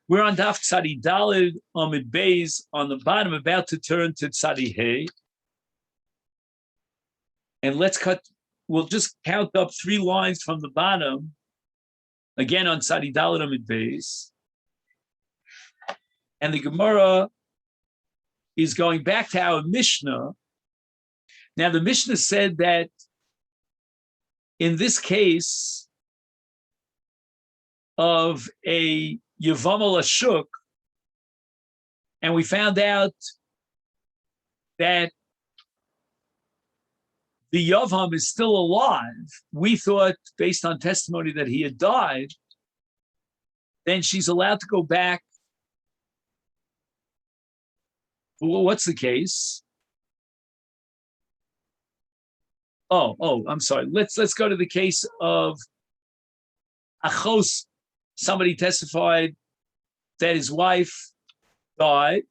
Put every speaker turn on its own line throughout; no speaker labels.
We're on Daf Tzadi Dalid Amid Beis on the bottom, about to turn to Tzadi Hey. And we'll just count up 3 lines from the bottom, again on Tzadi Dalid Amid Beis. And the Gemara is going back to our Mishnah. Now, the Mishnah said that in this case of a Yevamot Ashuk, and we found out that the Yavam is still alive. We thought, based on testimony, that he had died. Then she's allowed to go back. Well, what's the case? Oh, I'm sorry. Let's go to the case of Achos. Somebody testified that his wife died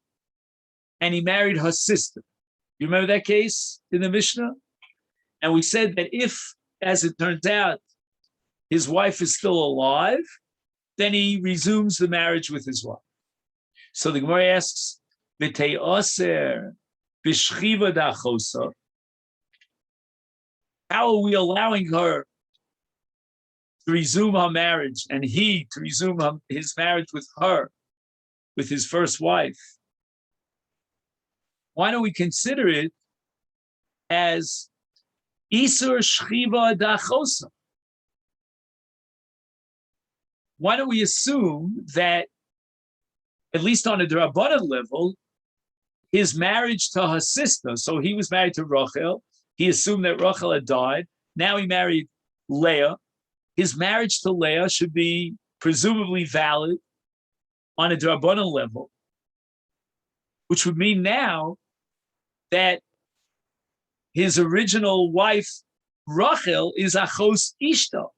and he married her sister. You remember that case in the Mishnah? And we said that if, as it turns out, his wife is still alive, then he resumes the marriage with his wife. So the Gemara asks, V'tei oser b'shchiva da'chosa. How are we allowing her to resume her marriage and he to resume his marriage with her, with his first wife? Why don't we consider it as Isur Shchiva Dachosa? Why don't we assume that, at least on a D'Rabbanan level, his marriage to her sister, so he was married to Rachel, he assumed that Rachel had died, now he married Leah. His marriage to Leah should be presumably valid on a D'Rabbanan level, which would mean now that his original wife, Rachel, is Achos Ishta,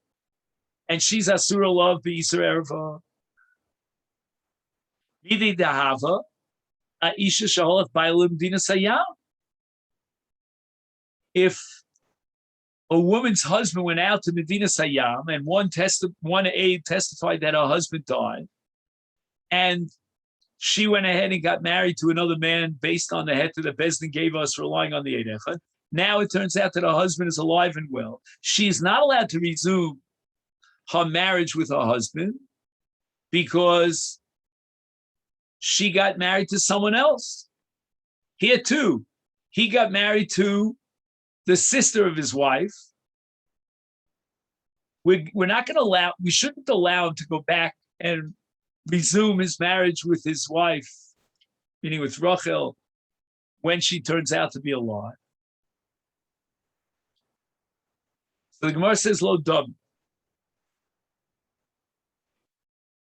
and she's Asura Love B'Yisur Erva. B'Idei Dahava, Aisha Shaholach Bailim Dina Sayam. If a woman's husband went out to Medina Sayyam and one aide testified that her husband died, and she went ahead and got married to another man based on the heter that Bezdin gave us, relying on the Eid Echad. Now it turns out that her husband is alive and well. She is not allowed to resume her marriage with her husband because she got married to someone else. Here too, he got married to the sister of his wife. We're not going to allow, we shouldn't allow him to go back and resume his marriage with his wife, meaning with Rachel, when she turns out to be alive. So the Gemara says, Lo dam.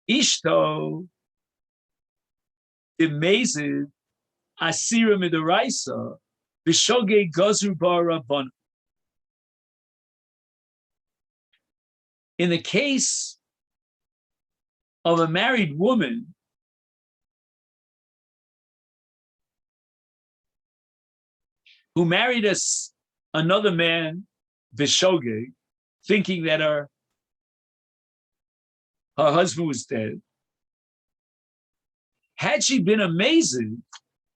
Ishto demezid asira midaraisa b'shogeg gazru bar rabban. In the case of a married woman who married another man, b'shogeg, thinking that her husband was dead, had she been amazing,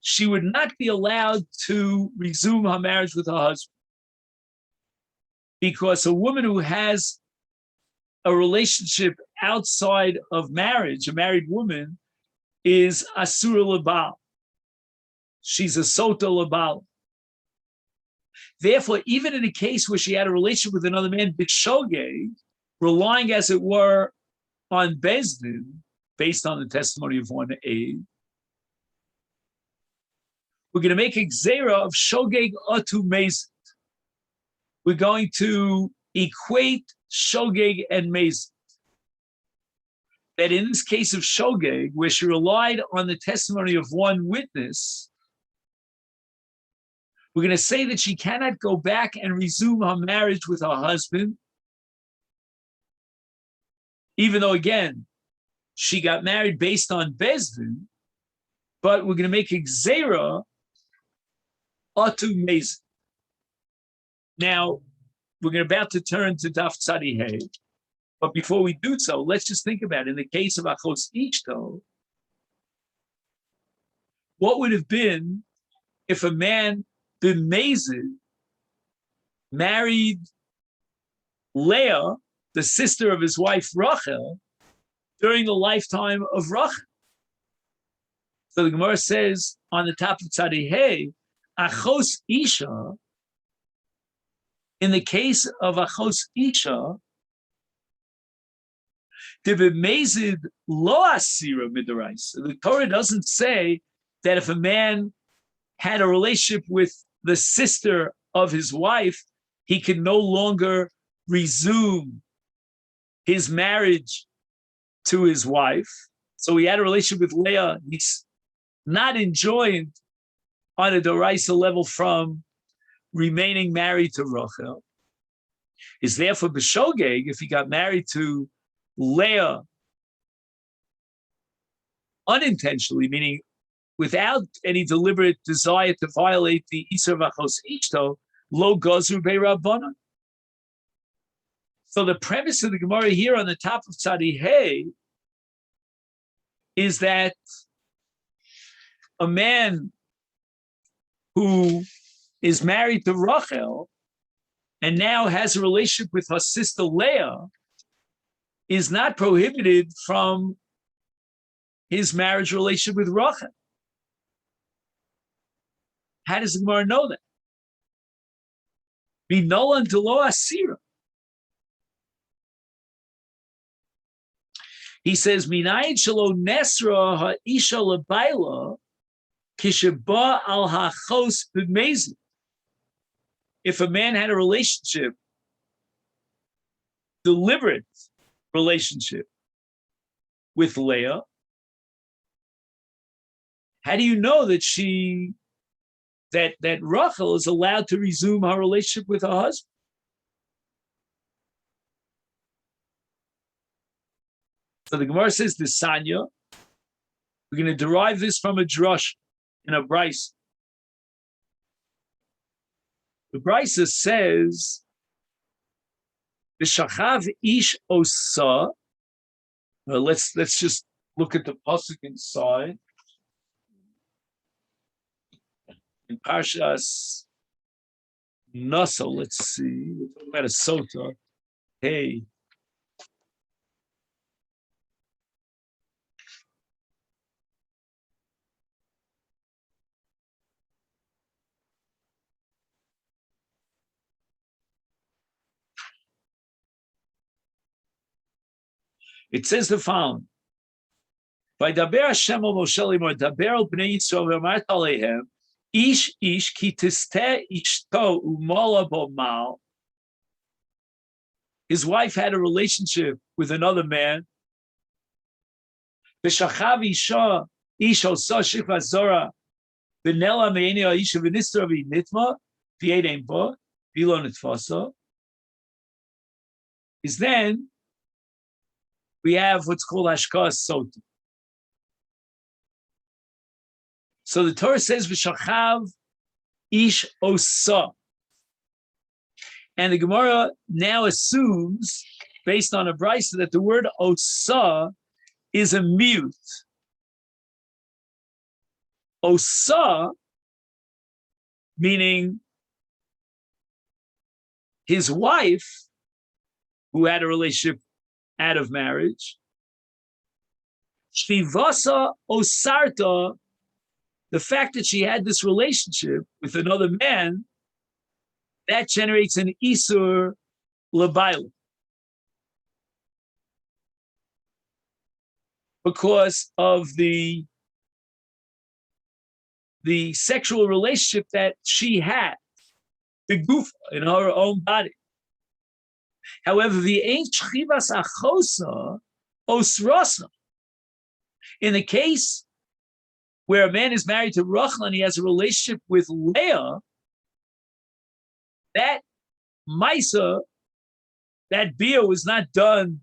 she would not be allowed to resume her marriage with her husband. Because a woman who has a relationship outside of marriage, a married woman, is asura labal. She's a sota labal. Therefore, even in a case where she had a relationship with another man, b'shogeg, relying as it were on Bezdin, based on the testimony of one aide, we're going to make a gzera of shogeg atu mezit. We're going to equate shogeg and mezit. That in this case of shogeg, where she relied on the testimony of one witness, we're going to say that she cannot go back and resume her marriage with her husband, even though, again, she got married based on Bezdin, but we're going to make a gzera atu mezit. Now, we're about to turn to Daf Tzadi Hey, but before we do so, let's just think about it. In the case of Achos Ishto, what would have been if a man, b'mezid, married Leah, the sister of his wife Rachel, during the lifetime of Rachel. So the Gemara says on the top of Tzadi Hey, Achos Isha, in the case of Achos Isha, the Torah doesn't say that if a man had a relationship with the sister of his wife, he can no longer resume his marriage to his wife. So he had a relationship with Leah. He's not enjoined on a Doraisa level from remaining married to Rachel. Is therefore b'shogeg, if he got married to Leah unintentionally, meaning without any deliberate desire to violate the Isur V'achos Ishto, lo gozru be'rabbanan. So the premise of the Gemara here on the top of Tzadi Hey is that a man who is married to Rachel and now has a relationship with her sister Leah is not prohibited from his marriage relationship with Rachel. How does the Gemara know that? Minolan delo asira. He says, Minayin shelo nesra ha'isha lebaila kisheba al hachos b'mezid. If a man had a relationship, deliberate relationship with Leah, how do you know that that Rachel is allowed to resume her relationship with her husband? So the Gemara says the Sanya. We're going to derive this from a drush in a brisa. The brisa says, "V'shachav ish osa." Let's just look at the pasuk inside in Parshas Nasa. Let's see. We're talking about a sota. Hey. It says the following: "Vaydaber Hashem al Moshe lemor, daber al bnei Yisrael v'amart aleihem, ish ki tisteh ishto u'mola bo mal." His wife had a relationship with another man. V'shachav isha ish osa shikva zora v'nela me'eni ha'isha v'nistra v'nitma v'yedein bo v'lo nitfasa. Is then we have what's called Hashkas Sota. So the Torah says, V'shachav ish osa. And the Gemara now assumes, based on a brisa, that the word osa is a mute. Osa, meaning his wife, who had a relationship out of marriage, Shvivasa osarta, the fact that she had this relationship with another man, that generates an isur lebaila. Because of the sexual relationship that she had, the gufa, in her own body. However, the ain't chivas achosa osrasa. In the case where a man is married to Rachel and he has a relationship with Leah, that Maisa, that Bia was not done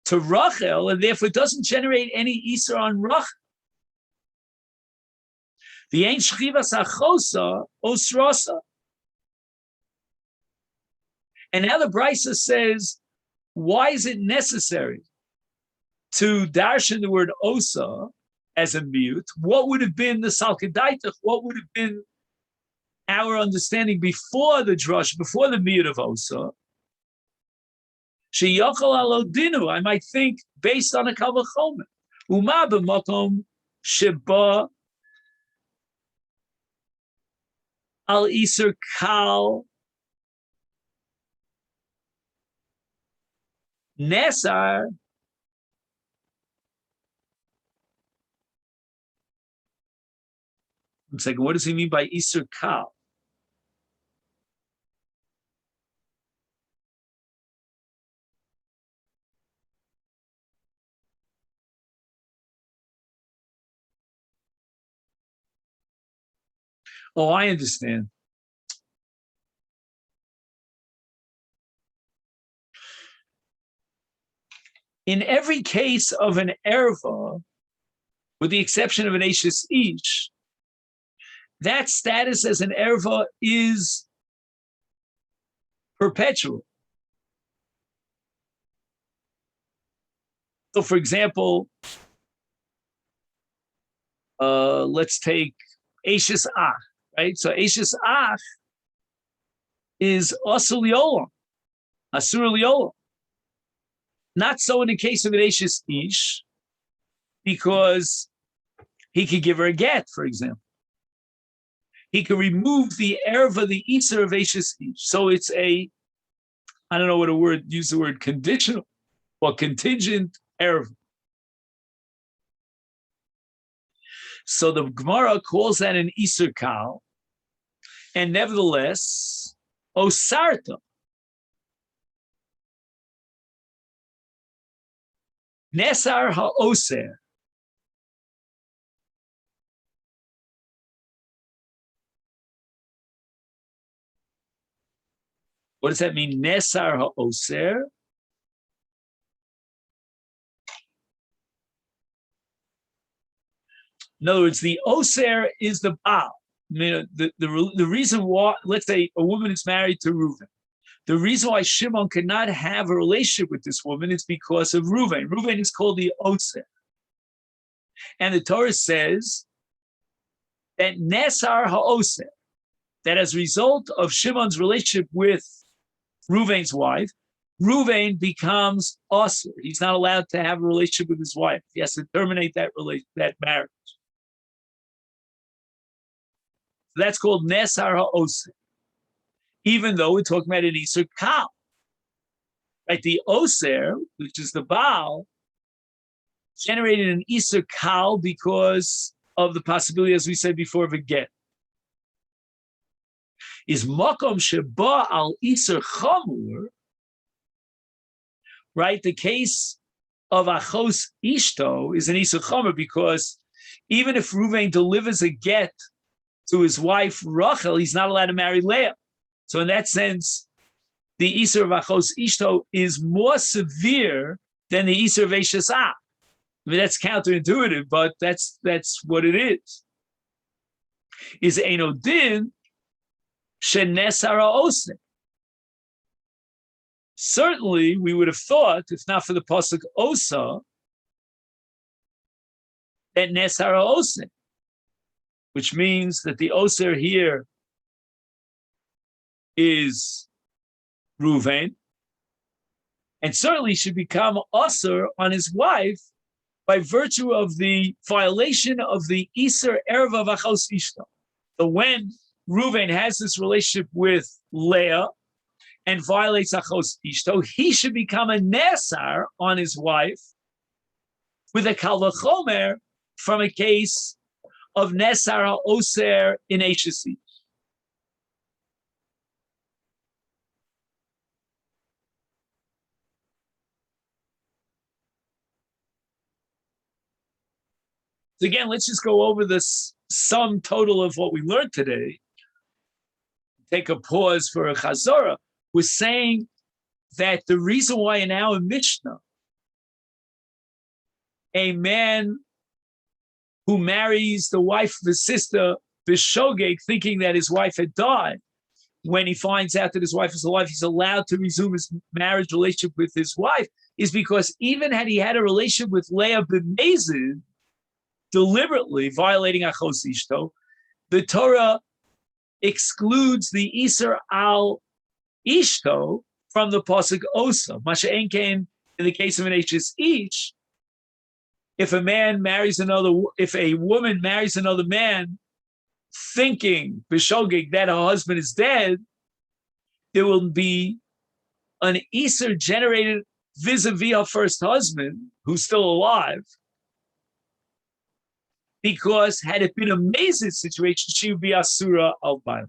to Rachel, and therefore it doesn't generate any Isser on Rachel. The ain't chivas achosa osrasa. And now the Brisa says, why is it necessary to darshan the word osa as a mute, what would have been the Salkedaitach? What would have been our understanding before the drush, before the mute of Osa? Sheyachal alodinu, I might think based on a kal v'chomer. Uma b'makom sheba al iser kal nesar. I'm saying, what does he mean by iser kal? Oh, I understand. In every case of an erva, with the exception of an Ashes Ish, that status as an erva is perpetual. So, for example, let's take Ashes Ach, right? So Ashes Ach is Asur Liolam, Asur Liolam. Not so in the case of an Ashes Ish, because he could give her a get, for example. He could remove the erva, the iser of Ashes Ish. So it's I don't know what a word, use the word conditional or contingent erva. So the Gemara calls that an iser kal, and nevertheless, osarta. Nesar ha'oser. What does that mean? Nesar ha'oser. In other words, the oser is the Baal. The reason why, let's say a woman is married to Reuven. The reason why Shimon cannot have a relationship with this woman is because of Reuven. Reuven is called the oser. And the Torah says that Nesar ha'oser, that as a result of Shimon's relationship with Reuven's wife, Reuven becomes osir. He's not allowed to have a relationship with his wife. He has to terminate that marriage. So that's called Nesar ha'oser, even though we're talking about an iser kal. Right? The oser, which is the Baal, generated an iser kal because of the possibility, as we said before, of a get. Is makom sheba al iser chamur, right? The case of achos ishto is an iser chamur because even if Reuven delivers a get to his wife Rachel, he's not allowed to marry Leah. So in that sense, the iser of achos ishto is more severe than the iser of Eshes Ach. I mean, that's counterintuitive, but that's what it is. Is Eino Din shenesar ha'oser. Certainly, we would have thought, if not for the pasuk Osa, that nesar ha'oser, which means that the oser here is Reuven, and certainly should become oser on his wife by virtue of the violation of the iser erva v'achos ishto. So when Reuven has this relationship with Leah and violates achos ishto, he should become a nesar on his wife with a kal v'chomer from a case of nesar ha'oser in Eshes Ish. So again, let's just go over this sum total of what we learned today. Take a pause for a chazorah. We're saying that the reason why in our Mishnah, a man who marries the wife of his sister, b'shogeg, thinking that his wife had died, when he finds out that his wife is alive, he's allowed to resume his marriage relationship with his wife, is because even had he had a relationship with Leah b'mezid, deliberately violating achos ishto, the Torah excludes the Isser al ishto from the pasuk osa. Masha'en came in the case of an H's each. If a woman marries another man, thinking b'shogeg that her husband is dead, there will be an Isser generated vis-a-vis her first husband, who's still alive, because had it been a mazid situation, she would be asura al bail.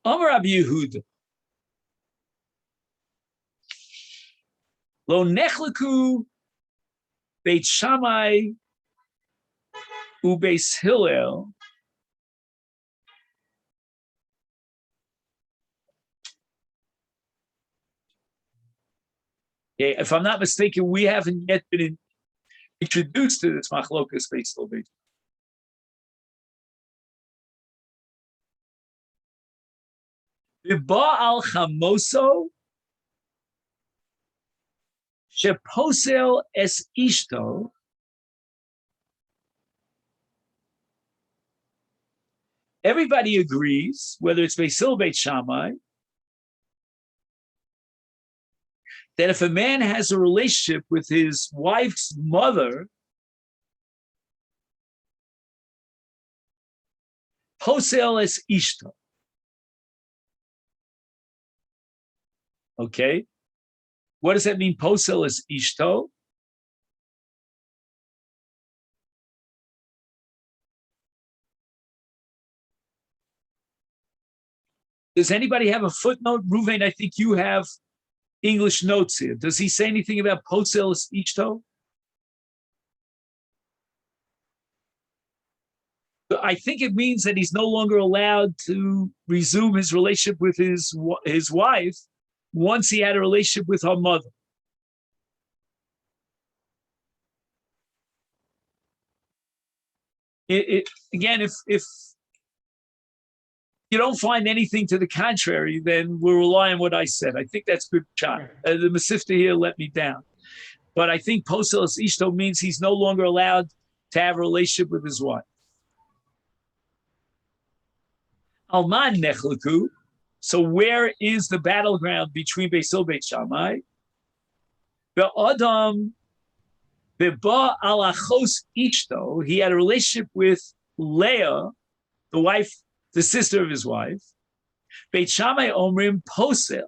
Amar Rabbi Yehuda, lo nechleku Beit Shammai uBeis Hillel if I'm not mistaken, we haven't yet been introduced to this machlokas Beis Hillel Beis. Ba'al chamoso sheposel es ishto. Everybody agrees, whether it's Beis Hillel Beit Shammai, that if a man has a relationship with his wife's mother, posel es ishto. Okay, what does that mean? Posel es ishto. Does anybody have a footnote? Ruvain, I think you have English notes here. Does he say anything about posel es ishto? I think it means that he's no longer allowed to resume his relationship with his wife once he had a relationship with her mother. Again, if you don't find anything to the contrary, then we'll rely on what I said. I think that's good shot. The Masifta here let me down. But I think posel es ishto means he's no longer allowed to have a relationship with his wife. Alman nechleku. So where is the battleground between Beis Hillel Beit Shammai? Be'adam beba al achos ishto. He had a relationship with Leah, the wife, the sister of his wife. Beit Shammai omrim posel.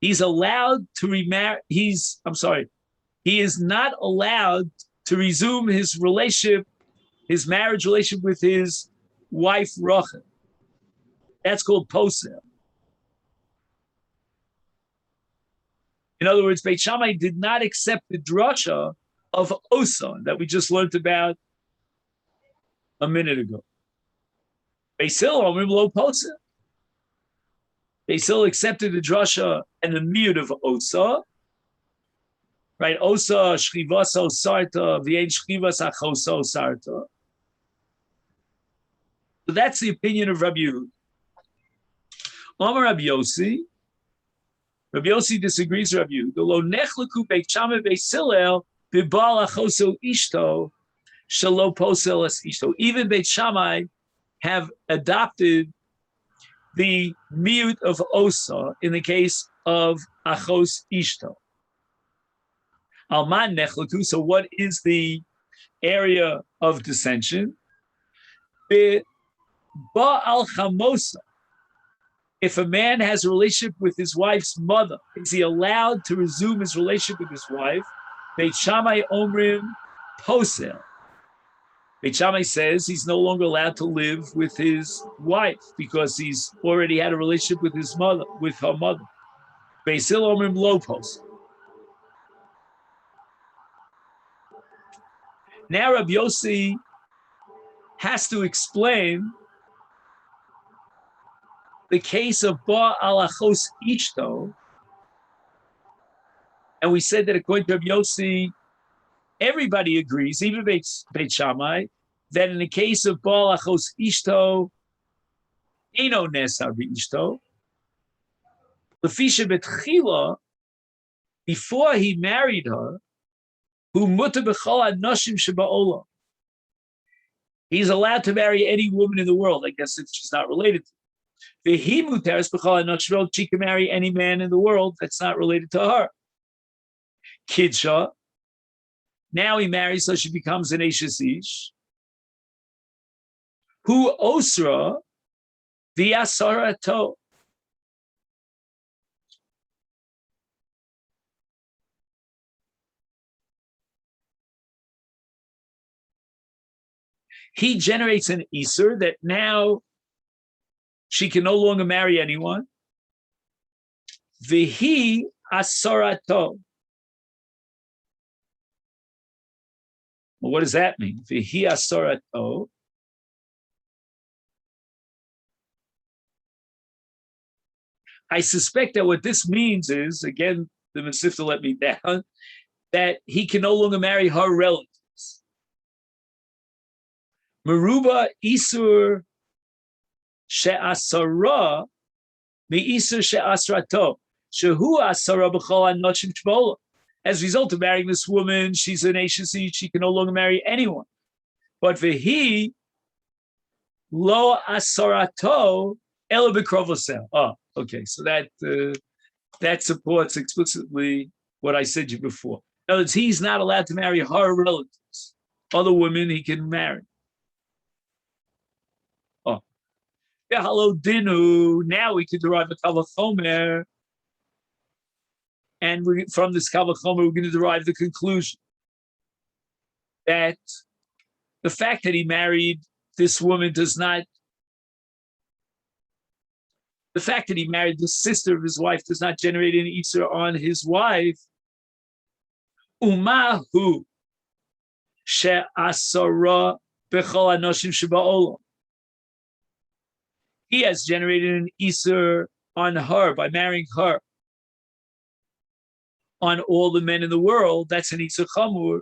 He's allowed to remarry. He is not allowed to resume his relationship, his marriage relationship with his wife Rachel. That's called posel. In other words, Beit Shammai did not accept the drasha of Osan that we just learned about a minute ago. Beis Hillel omrim lo posel. Beis Hillel accepted the drasha and the miyud of Osa. Right? Osa shchivasa sarta v'yein shchivas achosa sarta. So that's the opinion of Rabbi Yehuda. Amar Rabbi Yossi. Rabbi Yossi disagrees with Rabbi Yehuda. Lo nechleku Beit Shammai Beis Hillel b'bal achoso ishto shelo posel es ishto. Even Beit Shammai have adopted the miyut of Osa in the case of achos ishto. Alman nechleku. So what is the area of dissension? Ba'al chamosa. If a man has a relationship with his wife's mother, is he allowed to resume his relationship with his wife? Beit Shammai omrim posel. Beit Shammai says he's no longer allowed to live with his wife because he's already had a relationship with his mother, with her mother. Beis Hillel omrim lo posel. Now Rabbi Yossi has to explain the case of Ba alachos ishto, and we said that according to Rabbi Yossi, everybody agrees, even Beit Shammai, that in the case of Baal Achos Ishto, Eno Nesar Ishto, Lefisha Betchila, before he married her, who muta b'chol hanoshim sheba'olam, he's allowed to marry any woman in the world, I guess, if she's not related to him. V'hi muteres b'chol hanoshim sheba'olam, she can marry any man in the world that's not related to her. Kidsha, now he marries, so she becomes an Eishes Ish. Who osra v'asarato. He generates an Isur that now she can no longer marry anyone. V'hi asarato. Well, what does that mean? V'hi asarato. I suspect that what this means is, again, the Masifta let me down, that he can no longer marry her relatives. Meruba Isur She'asara Mi-Isur She'asrato Shehu Asara B'chol HaNoshim Sh'Ba'olam. As a result of marrying this woman, she's an Eishes Ish, she can no longer marry anyone. But V'hi Lo Asarato Ela B'Krovosel. Oh, okay, so that supports explicitly what I said to you before. In other words, he's not allowed to marry her relatives. Other women he can marry. Oh, hello, Dinu. Now we can derive a Kavachomer, and from this Kavachomer, we're going to derive the conclusion that the fact that he married this woman does not. The fact that he married the sister of his wife does not generate any Isur on his wife. Umahu she'asara b'chol hanoshim sheba'olam. He has generated an Isur on her by marrying her. On all the men in the world, that's an Isur Chamur.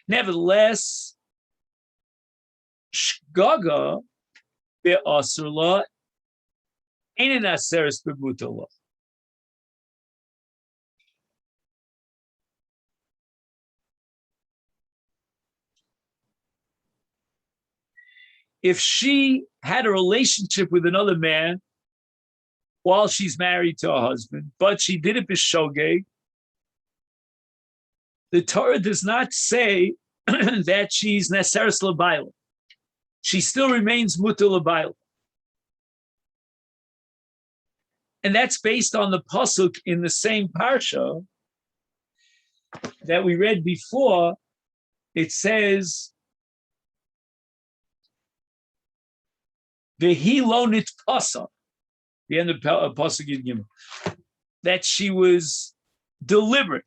Nevertheless, Shgaga be'asur ain't an aseres b'mutar. If she had a relationship with another man while she's married to her husband, but she did it b'shogeg, the Torah does not say that she's neseres l'bayla. She still remains mutar l'bayla. And that's based on the pasuk in the same parsha that we read before. It says, "Vehi lo nitpasa," the end of pasuk Yud Gimel, that she was deliberate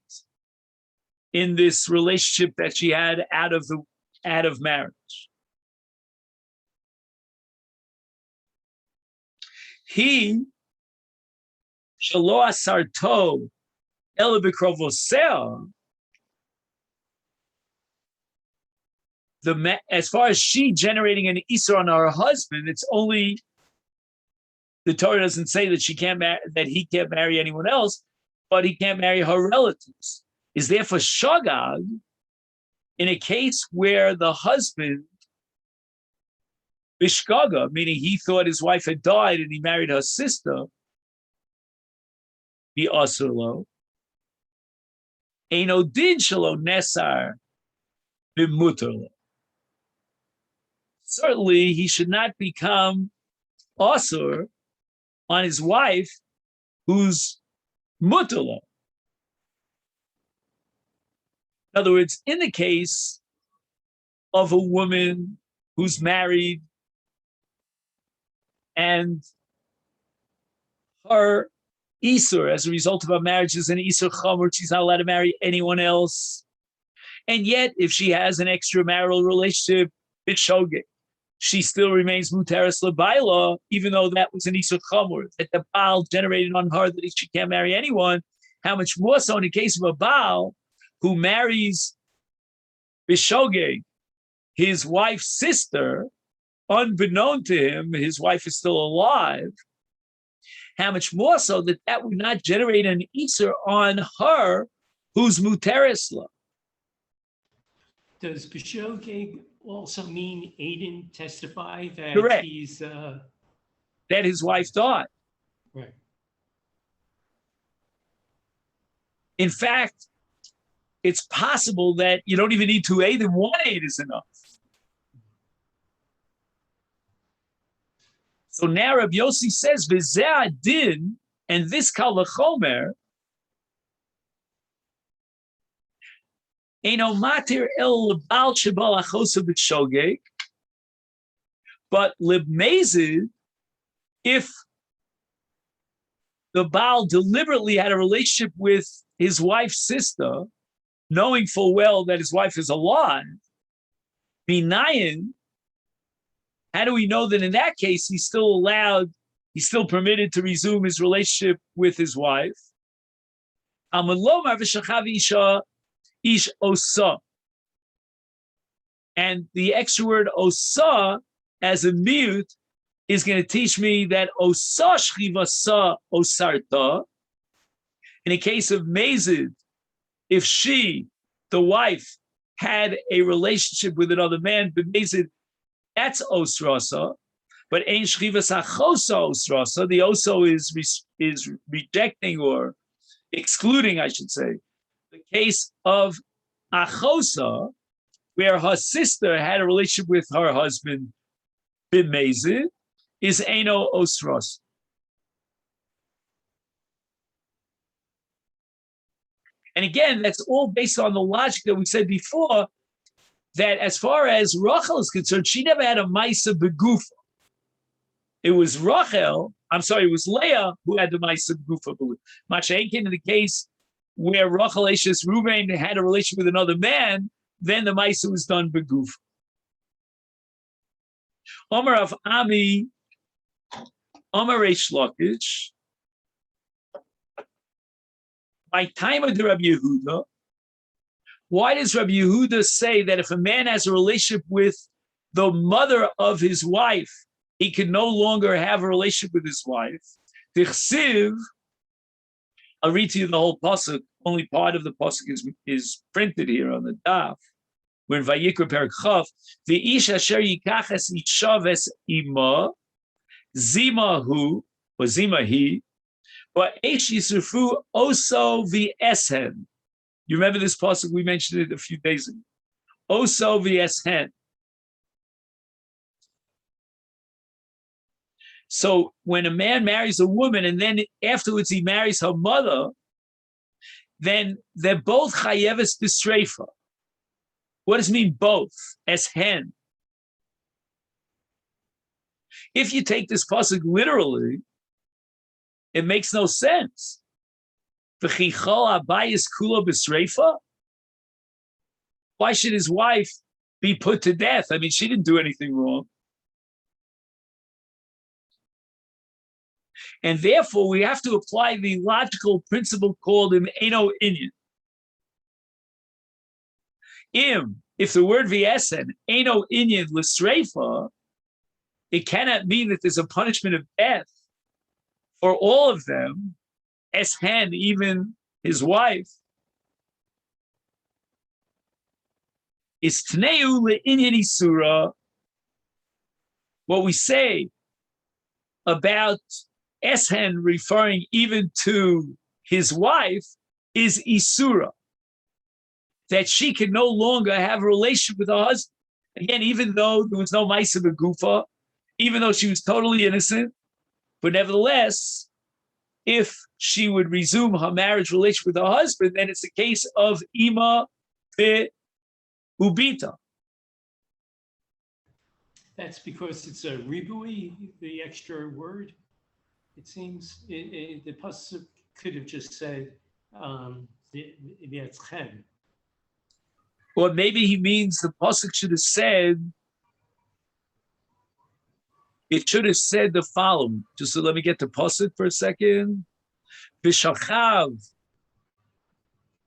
in this relationship that she had out of marriage. He shelo asarto ela b'krovosea. As far as she generating an Isur on her husband, it's only the Torah doesn't say that he can't marry anyone else, but he can't marry her relatives. Is therefore shagag in a case where the husband bishgaga, meaning he thought his wife had died and he married her sister, the asurlo eino din shelo nesar b'mutarlo. Certainly, he should not become asur on his wife who's mutarlo. In other words, in the case of a woman who's married and her Isur, as a result of her marriage, is an Isur Chamur, she's not allowed to marry anyone else. And yet, if she has an extramarital relationship, it's shogeg. She still remains muteres l'bayla, even though that was an Isur Chamur, that the Baal generated on her that she can't marry anyone. How much more so in the case of a Baal who marries Bishogeg, his wife's sister, unbeknown to him, his wife is still alive. How much more so that would not generate an Isser on her who's muterisla.
Does Bishogeg also mean Aiden testify that
Correct.
he's
that his wife died?
Right.
In fact, it's possible that you don't even need 2 Aiden, 1 aid is enough. So now Rabbi Yossi says, V'zeh din, and this kal v'chomer, Eino matir el lebal shebal achosa b'shogeg, but lebmezid, if the Baal deliberately had a relationship with his wife's sister, knowing full well that his wife is alive, minayin, how do we know that in that case he's still permitted to resume his relationship with his wife? Ish osa. And the extra word osa as a mute is going to teach me that osa shchivasa osarta. In a case of Mazid, if she, the wife, had a relationship with another man, but Mazid, that's osrasa. But ein shchivas achosa osrasa. The oso is rejecting or excluding, I should say, the case of achosa, where her sister had a relationship with her husband, b'mezid, is eno osros. And again, that's all based on the logic that we said before, that as far as Rachel is concerned, she never had a Maisa Begufa. It was it was Leah who had the Maisa Begufa. Masha'enkin, in the case where Rachel Eshes Reuven had a relationship with another man, then the Maisa was done Begufa. Omer of Ami, Omer Reish Lakish, by time of the Rabbi Yehuda, why does Rabbi Yehuda say that if a man has a relationship with the mother of his wife, he can no longer have a relationship with his wife? Tichsiv, I'll read to you the whole pasuk. Only part of the pasuk is printed here on the daf. We're in Vayikra Perek Chav. V'ish asher yikaches isha ves ima zima hu or zima he, but eish yisrufu oso v'eshen. You remember this pasuk? We mentioned it a few days ago. Oso v'eshen. So when a man marries a woman and then afterwards he marries her mother, then they're both chayeves b'sreifa. What does it mean both? Eshen. If you take this pasuk literally, it makes no sense. Why should his wife be put to death? I mean, she didn't do anything wrong. And therefore, we have to apply the logical principle called an eno inyan. If the word v'esen, eno inyan l'sreifa, it cannot mean that there's a punishment of death for all of them, eshen, even his wife. Is tneu le'inyan isura. What we say about eshen referring even to his wife is isura, that she can no longer have a relationship with her husband. Again, even though there was no Maisa Begufa, even though she was totally innocent, but nevertheless, if she would resume her marriage relationship with her husband, then it's a case of ima be ubita.
That's because it's a ribui, the extra word. It seems the pasuk could have just said v'etzchen.
Or maybe he means the pasuk should have said, it should have said the following. Just so let me get the pasuk for a second. V'shachav.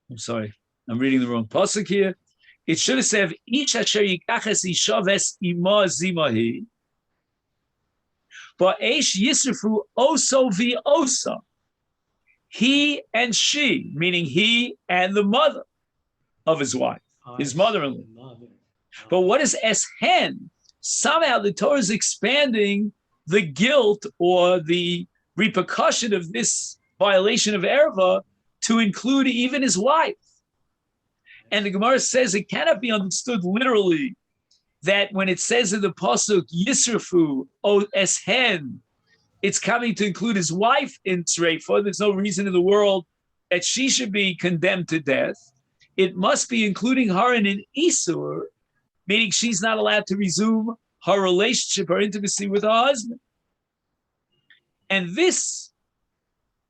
I'm sorry, I'm reading the wrong pasuk here. It should have said, Ish asher yikaches isha ves ima zimahi, but Eish yisrafu oso vi osa. He and she, meaning he and the mother of his wife, his mother-in-law. But what is eshen? Somehow the Torah is expanding the guilt or the repercussion of this violation of erva to include even his wife. And the Gemara says it cannot be understood literally that when it says in the pasuk Yisrafu o eshen, it's coming to include his wife in Tzreifa. There's no reason in the world that she should be condemned to death. It must be including her in an Isur, meaning she's not allowed to resume her relationship, her intimacy with her husband. And this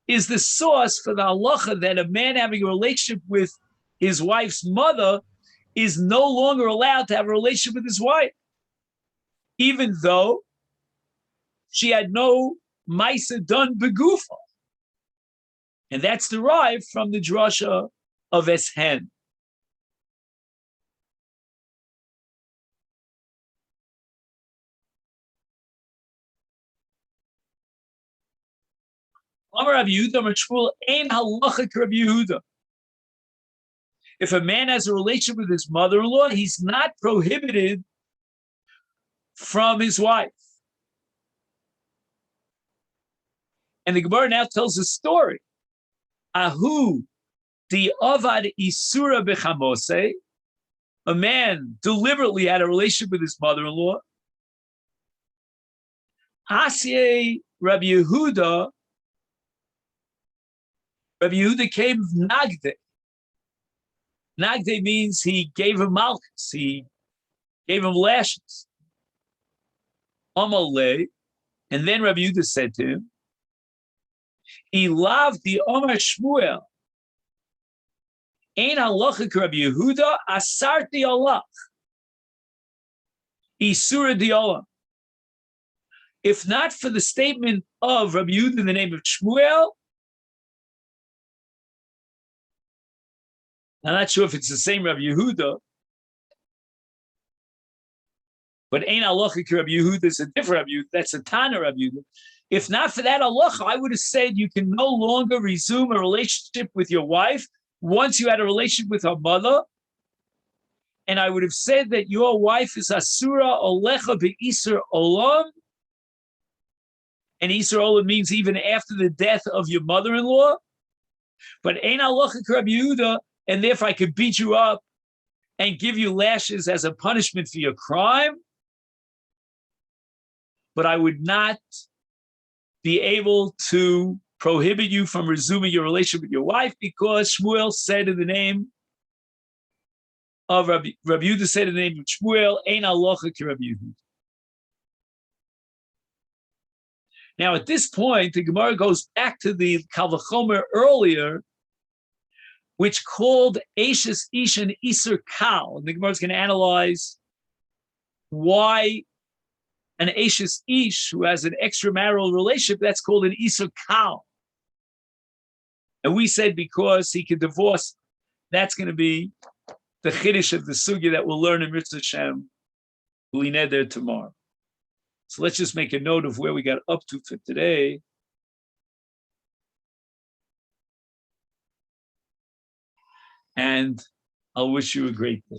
is the source for the halacha that a man having a relationship with his wife's mother is no longer allowed to have a relationship with his wife, even though she had no Maisa done begufa. And that's derived from the drasha of Eshen. Amar Rabbi Yehuda, Amar Shmuel, ein halacha Rabbi Yehuda. If a man has a relationship with his mother-in-law, he's not prohibited from his wife. And the Gemara now tells a story. Ahu di avad isura bechamose. A man deliberately had a relationship with his mother-in-law. Asye Rabbi Yehuda. Rabbi Yehuda came nagde. Nagde means he gave him malchus. He gave him lashes. Amalei. And then Rabbi Yehuda said to him, he loved the Omar Shmuel. Ein halacha Rabbi Yehuda asarti Allah. Isura di Allah. If not for the statement of Rabbi Yehuda in the name of Shmuel, I'm not sure if it's the same Rabbi Yehuda, but Ein halacha Rabbi Yehuda is a different Rabbi Yehuda. That's a Tana Rabbi Yehuda. If not for that halacha, I would have said you can no longer resume a relationship with your wife once you had a relationship with her mother. And I would have said that your wife is asura olecha be'isur olam. And isur olam means even after the death of your mother-in-law. But ein halacha Rabbi Yehuda, and therefore I could beat you up and give you lashes as a punishment for your crime. But I would not be able to prohibit you from resuming your relationship with your wife because Shmuel said in the name of Rabbi Yehuda said in the name of Shmuel, Ein halacha ki Rabbi Yehuda. Now at this point, the Gemara goes back to the Kal V'chomer earlier, which called Eishes Ish and Isur Kal. And the Gemara is going to analyze why an Eishes Ish who has an extramarital relationship, that's called an Isur Kal. And we said because he can divorce, that's going to be the Chiddush of the Sugya that we'll learn in Mitzvah Shem, Lineder tomorrow. So let's just make a note of where we got up to for today. And I'll wish you a great day.